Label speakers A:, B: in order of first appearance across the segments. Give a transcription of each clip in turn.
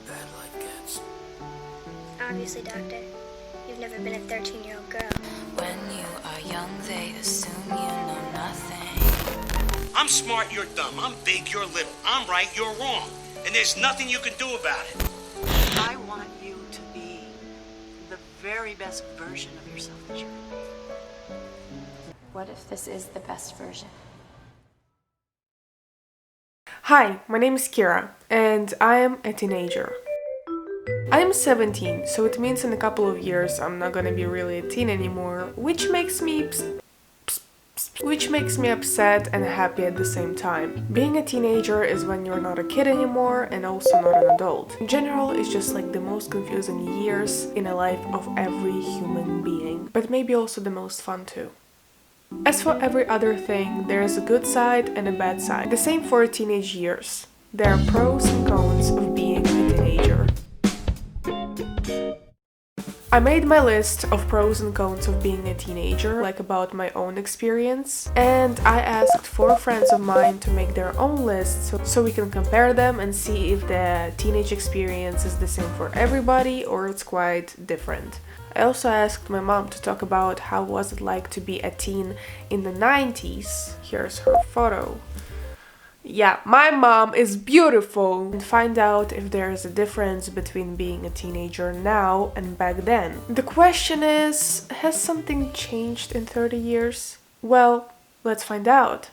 A: bad life gets.
B: Obviously, Doctor. You've never been a 13-year-old girl.
C: When you are young, they assume you know nothing.
D: I'm smart, you're dumb. I'm big, you're little. I'm right, you're wrong. And there's nothing you can do about it.
E: I want you to be the very best version of yourself that you can be.
F: What if this is the best version?
G: Hi, my name is Kira, and I am a teenager. I am 17, so it means in a couple of years I'm not gonna be really a teen anymore, which makes me upset and happy at the same time. Being a teenager is when you're not a kid anymore and also not an adult. In general, it's just like the most confusing years in the life of every human being, but maybe also the most fun too. As for every other thing, there is a good side and a bad side. The same for teenage years. There are pros and cons of being a teenager. I made my list of pros and cons of being a teenager, like about my own experience, and I asked 4 friends of mine to make their own lists so we can compare them and see if the teenage experience is the same for everybody or it's quite different. I also asked my mom to talk about how was it like to be a teen in the 90s. Here's her photo. Yeah, my mom is beautiful! And find out if there is a difference between being a teenager now and back then. The question is, has something changed in 30 years? Well, let's find out.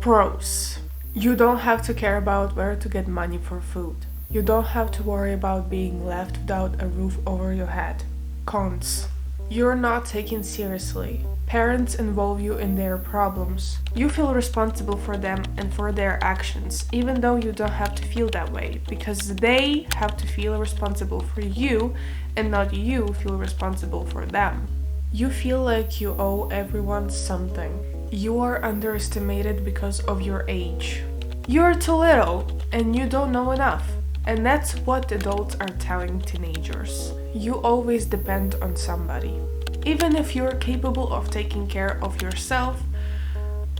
G: Pros. You don't have to care about where to get money for food. You don't have to worry about being left without a roof over your head. Cons. You're not taken seriously. Parents involve you in their problems. You feel responsible for them and for their actions, even though you don't have to feel that way, because they have to feel responsible for you and not you feel responsible for them. You feel like you owe everyone something. You are underestimated because of your age. You're too little and you don't know enough. And that's what adults are telling teenagers. You always depend on somebody. Even if you're capable of taking care of yourself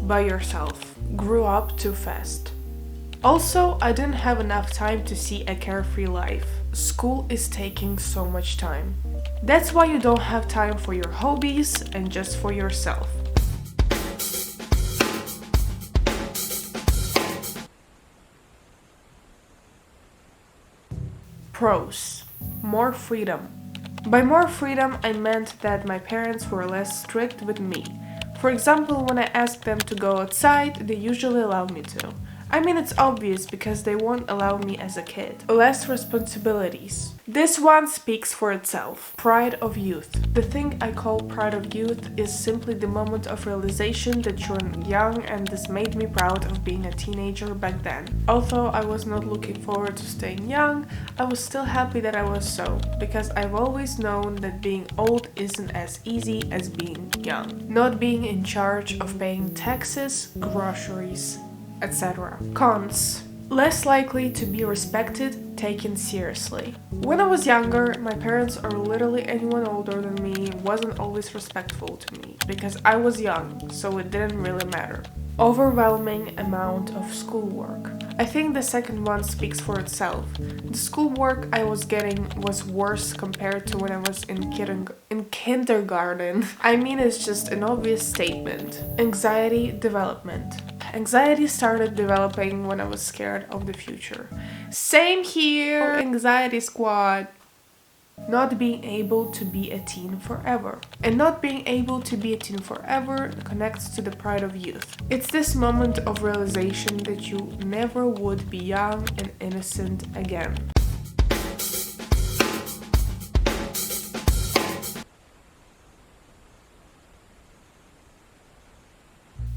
G: by yourself. Grew up too fast. Also, I didn't have enough time to see a carefree life. School is taking so much time. That's why you don't have time for your hobbies and just for yourself. Pros. More freedom. By more freedom, I meant that my parents were less strict with me. For example, when I asked them to go outside, they usually allow me to. I mean, it's obvious because they won't allow me as a kid. Less responsibilities. This one speaks for itself. Pride of youth. The thing I call pride of youth is simply the moment of realization that you're young, and this made me proud of being a teenager back then. Although I was not looking forward to staying young, I was still happy that I was so, because I've always known that being old isn't as easy as being young. Not being in charge of paying taxes, groceries, etc. Cons. Less likely to be respected, taken seriously. When I was younger, my parents or literally anyone older than me wasn't always respectful to me because I was young, so it didn't really matter. Overwhelming amount of schoolwork. I think the second one speaks for itself. The schoolwork I was getting was worse compared to when I was in kindergarten. I mean, it's just an obvious statement. Anxiety development. Anxiety started developing when I was scared of the future. Same here, anxiety squad. Not being able to be a teen forever. And not being able to be a teen forever connects to the pride of youth. It's this moment of realization that you never would be young and innocent again.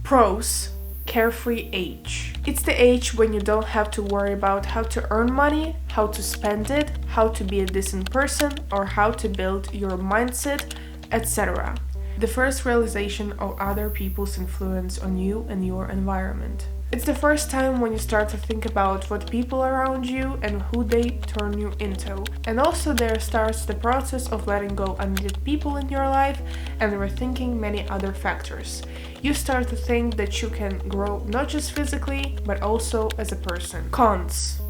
G: Pros. Carefree age. It's the age when you don't have to worry about how to earn money, how to spend it, how to be a decent person, or how to build your mindset, etc. The first realization of other people's influence on you and your environment. It's the first time when you start to think about what people around you and who they turn you into. And also there starts the process of letting go unneeded people in your life and rethinking many other factors. You start to think that you can grow not just physically, but also as a person. Cons.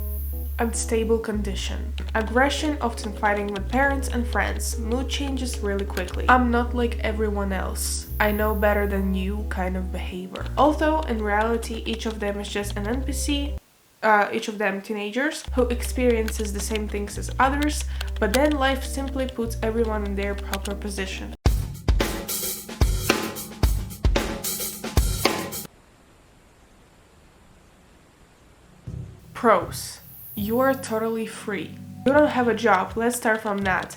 G: Unstable condition. Aggression, often fighting with parents and friends. Mood changes really quickly. I'm not like everyone else. I know better than you kind of behavior. Although in reality each of them is just an NPC, each of them teenagers who experiences the same things as others, but then life simply puts everyone in their proper position. Pros. You are totally free. You don't have a job, let's start from that.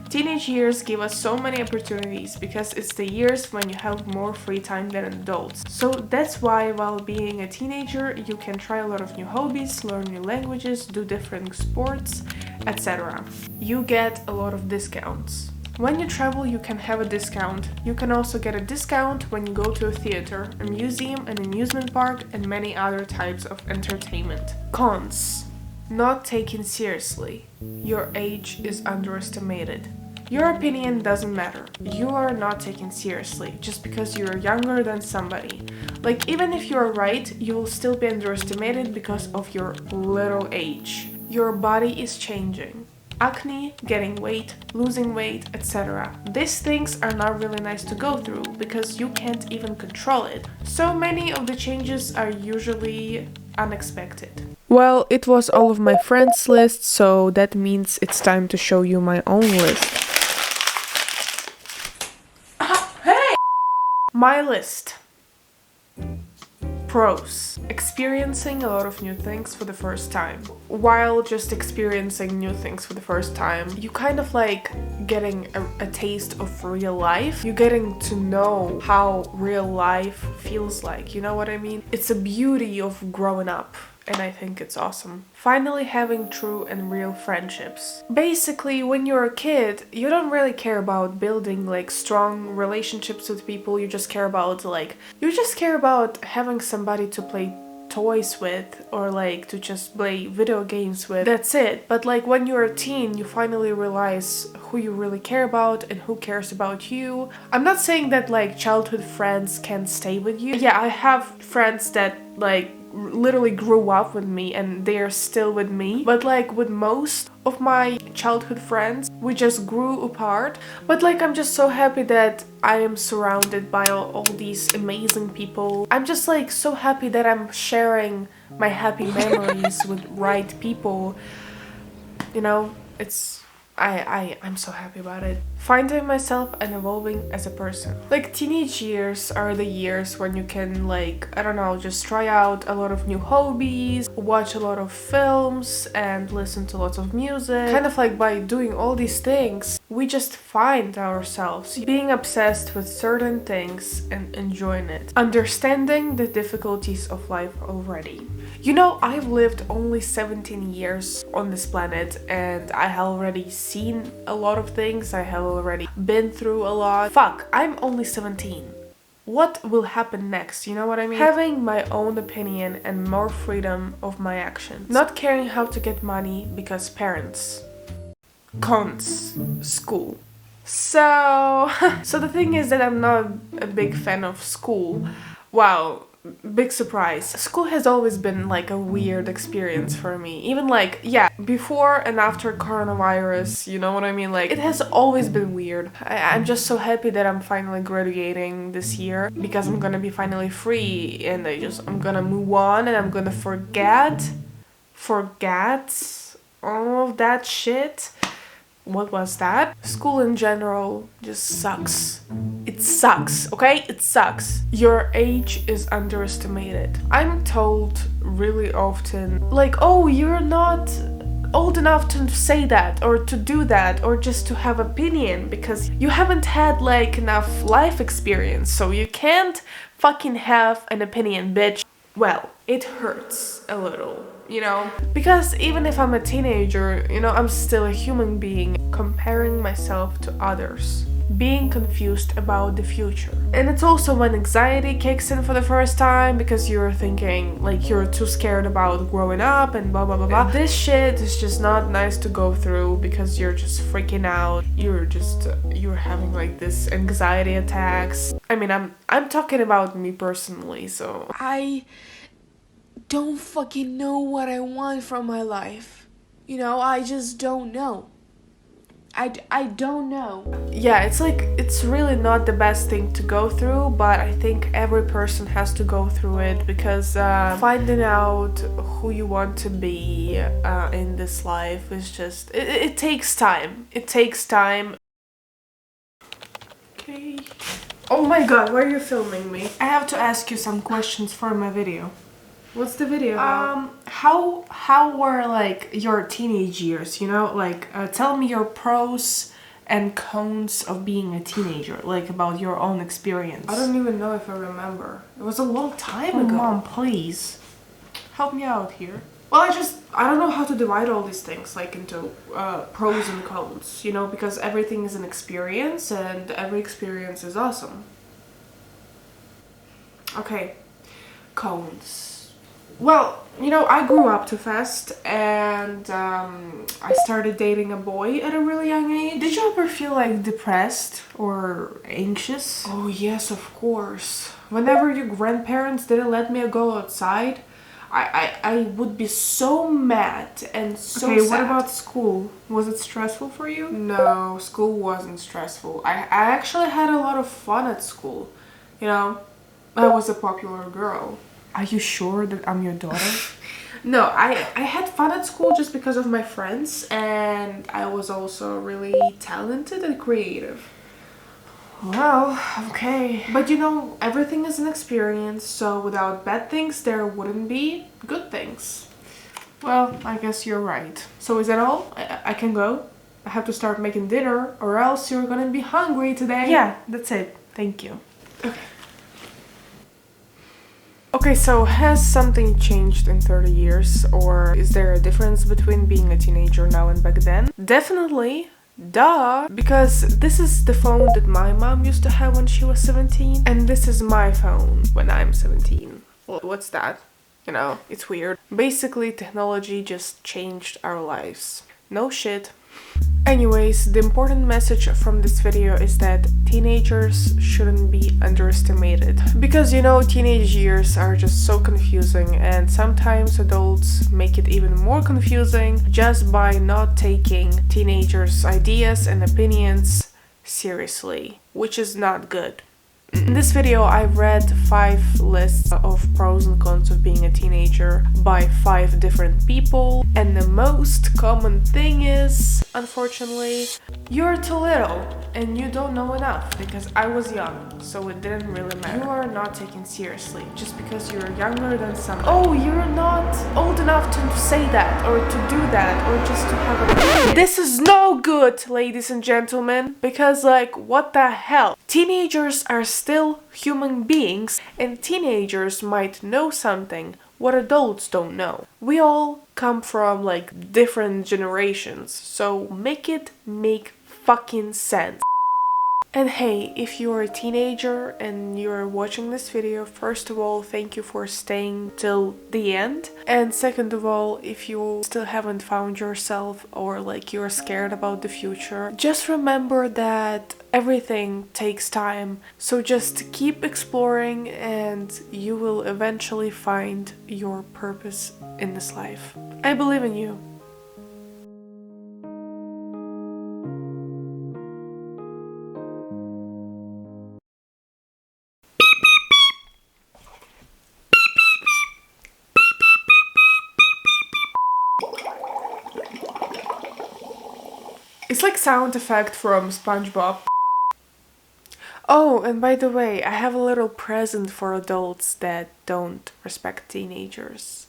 G: Teenage years give us so many opportunities because it's the years when you have more free time than adults. So that's why while being a teenager you can try a lot of new hobbies, learn new languages, do different sports, etc. You get a lot of discounts. When you travel you can have a discount. You can also get a discount when you go to a theater, a museum, an amusement park and many other types of entertainment. Cons. Not taken seriously. Your age is underestimated. Your opinion doesn't matter. You are not taken seriously just because you're younger than somebody. Like even if you're right, you will still be underestimated because of your little age. Your body is changing. Acne, getting weight, losing weight, etc. These things are not really nice to go through because you can't even control it. So many of the changes are usually unexpected. Well, it was all of my friends' list, so that means it's time to show you my own list. Hey! My list. Pros. Experiencing a lot of new things for the first time. While just experiencing new things for the first time, you kind of like getting a taste of real life. You're getting to know how real life feels like, you know what I mean? It's a beauty of growing up. And I think it's awesome. Finally having true and real friendships. Basically, when you're a kid, you don't really care about building like strong relationships with people. You just care about having somebody to play toys with or like to just play video games with. That's it. But like when you're a teen, you finally realize who you really care about and who cares about you. I'm not saying that like childhood friends can't stay with you. Yeah, I have friends that like literally grew up with me and they're still with me, but like with most of my childhood friends we just grew apart. But like I'm just so happy that I am surrounded by all these amazing people. I'm just like so happy that I'm sharing my happy memories with right people, you know. I'm so happy about it. Finding myself and evolving as a person. Like teenage years are the years when you can like, I don't know, just try out a lot of new hobbies, watch a lot of films and listen to lots of music. Kind of like by doing all these things, we just find ourselves being obsessed with certain things and enjoying it. Understanding the difficulties of life already. You know, I've lived only 17 years on this planet and I have already seen a lot of things. I have already been through a lot. Fuck, I'm only 17. What will happen next, you know what I mean? Having my own opinion and more freedom of my actions. Not caring how to get money because parents. Cons. School. So the thing is that I'm not a big fan of school. Wow. Big surprise. School has always been like a weird experience for me. Even like, yeah, before and after coronavirus, you know what I mean? Like, it has always been weird. I'm just so happy that I'm finally graduating this year because I'm gonna be finally free and I'm gonna move on and I'm gonna forget all of that shit. What was that? School in general just sucks. It sucks, okay? It sucks. Your age is underestimated. I'm told really often, like, oh, you're not old enough to say that or to do that or just to have opinion because you haven't had like enough life experience, so you can't fucking have an opinion, bitch. Well, it hurts a little, you know, because even if I'm a teenager, you know, I'm still a human being. Comparing myself to others. being confused about the future. And it's also when anxiety kicks in for the first time because you're thinking like you're too scared about growing up and blah blah blah blah. This shit is just not nice to go through because you're just freaking out. You're having like this anxiety attacks. I mean, I'm talking about me personally, so I don't fucking know what I want from my life. You know, I just don't know. I don't know. Yeah, it's really not the best thing to go through, but I think every person has to go through it because finding out who you want to be in this life is just, it takes time. It takes time. Okay. Oh my god, why are you filming me? I have to ask you some questions for my video. What's the video about? How were like your teenage years, you know? Like, tell me your pros and cons of being a teenager, like about your own experience. I don't even know if I remember. It was a long time ago. Mom, please. Help me out here. Well, I don't know how to divide all these things like into pros and cons, you know, because everything is an experience and every experience is awesome. Okay, cons. Well, you know, I grew up too fast and I started dating a boy at a really young age. Did you ever feel like depressed or anxious? Oh yes, of course. Whenever your grandparents didn't let me go outside, I would be so mad and so sad. Okay, what about school? Was it stressful for you? No, school wasn't stressful. I actually had a lot of fun at school. You know, I was a popular girl. Are you sure that I'm your daughter? No, I had fun at school just because of my friends, and I was also really talented and creative. Well, okay. But you know, everything is an experience, so without bad things, there wouldn't be good things. Well, I guess you're right. So is that all? I can go? I have to start making dinner, or else you're gonna be hungry today. Yeah, that's it. Thank you. Okay. Okay, so has something changed in 30 years, or is there a difference between being a teenager now and back then? Definitely. Duh! Because this is the phone that my mom used to have when she was 17, and this is my phone when I'm 17. Well, what's that? You know, it's weird. Basically, technology just changed our lives. No shit. Anyways, the important message from this video is that teenagers shouldn't be underestimated. Because, you know, teenage years are just so confusing, and sometimes adults make it even more confusing just by not taking teenagers' ideas and opinions seriously, which is not good. In this video, I've read 5 lists of pros and cons of being a teenager by 5 different people, and the most common thing is, unfortunately, you're too little and you don't know enough, because I was young, so it didn't really matter. You are not taken seriously just because you're younger than someone. Oh, you're not old enough to say that or to do that or just to have an opinion. This is no good, ladies and gentlemen, because like, what the hell? Teenagers are still human beings, and teenagers might know something what adults don't know. We all come from like different generations, so make it make fucking sense. And hey, if you're a teenager and you're watching this video, first of all, thank you for staying till the end. And second of all, if you still haven't found yourself or like you're scared about the future, just remember that everything takes time. So just keep exploring and you will eventually find your purpose in this life. I believe in you. It's like sound effect from SpongeBob. Oh, and by the way, I have a little present for adults that don't respect teenagers.